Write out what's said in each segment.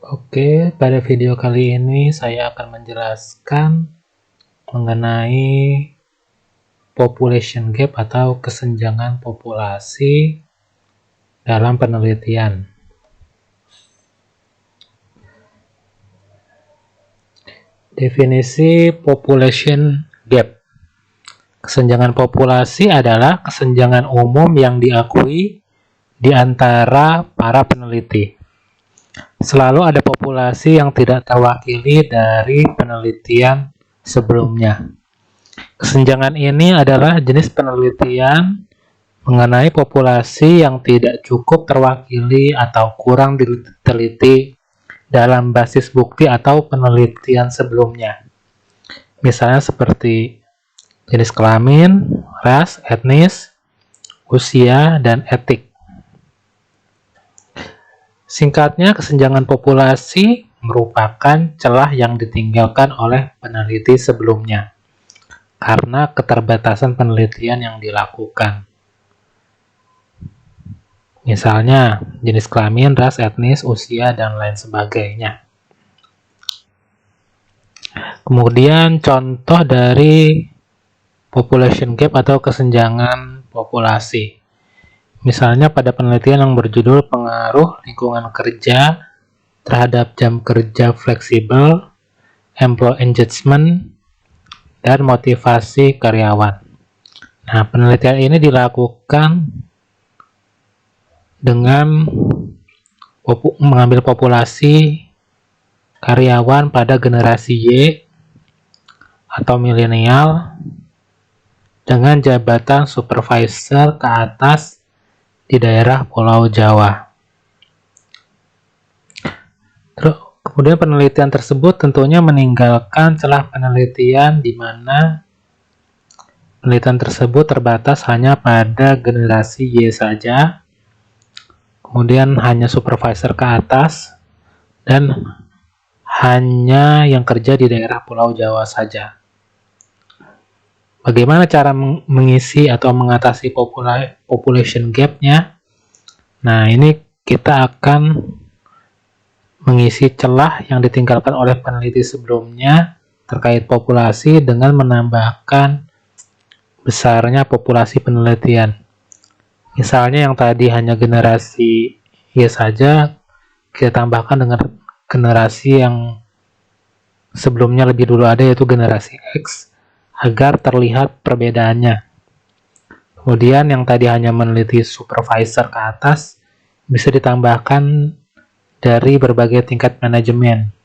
Oke, pada video kali ini saya akan menjelaskan mengenai population gap atau kesenjangan populasi dalam penelitian. Definisi population gap. Kesenjangan populasi adalah kesenjangan umum yang diakui di antara para peneliti. Selalu ada populasi yang tidak terwakili dari penelitian sebelumnya. Kesenjangan ini adalah jenis penelitian mengenai populasi yang tidak cukup terwakili atau kurang diteliti dalam basis bukti atau penelitian sebelumnya. Misalnya seperti jenis kelamin, ras, etnis, usia, dan etik. Singkatnya, kesenjangan populasi merupakan celah yang ditinggalkan oleh peneliti sebelumnya karena keterbatasan penelitian yang dilakukan. Misalnya, jenis kelamin, ras, etnis, usia, dan lain sebagainya. Kemudian, contoh dari population gap atau kesenjangan populasi. Misalnya pada penelitian yang berjudul pengaruh lingkungan kerja terhadap jam kerja fleksibel, employee engagement, dan motivasi karyawan. Nah, penelitian ini dilakukan dengan mengambil populasi karyawan pada generasi Y atau milenial dengan jabatan supervisor ke atas di daerah Pulau Jawa. Kemudian penelitian tersebut tentunya meninggalkan celah penelitian di mana penelitian tersebut terbatas hanya pada generasi Y saja, kemudian hanya supervisor ke atas, dan hanya yang kerja di daerah Pulau Jawa saja. Bagaimana cara mengisi atau mengatasi population gap-nya? Nah, ini kita akan mengisi celah yang ditinggalkan oleh peneliti sebelumnya terkait populasi dengan menambahkan besarnya populasi penelitian. Misalnya yang tadi hanya generasi Y saja, kita tambahkan dengan generasi yang sebelumnya lebih dulu ada, yaitu generasi X, agar terlihat perbedaannya. Kemudian yang tadi hanya meneliti supervisor ke atas, bisa ditambahkan dari berbagai tingkat manajemen,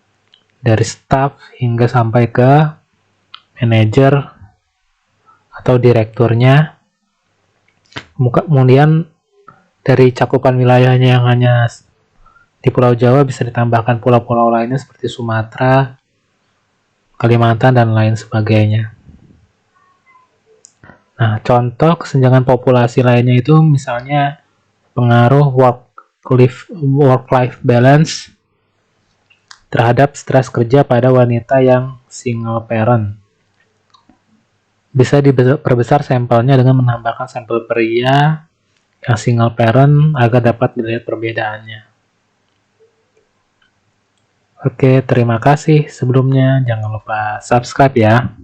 dari staff hingga sampai ke manajer atau direkturnya. Kemudian dari cakupan wilayahnya yang hanya di Pulau Jawa bisa ditambahkan pulau-pulau lainnya seperti Sumatera, Kalimantan, dan lain sebagainya. Nah, contoh kesenjangan populasi lainnya itu misalnya pengaruh work-life balance terhadap stres kerja pada wanita yang single parent. Bisa diperbesar sampelnya dengan menambahkan sampel pria yang single parent agar dapat dilihat perbedaannya. Oke, terima kasih sebelumnya. Jangan lupa subscribe ya.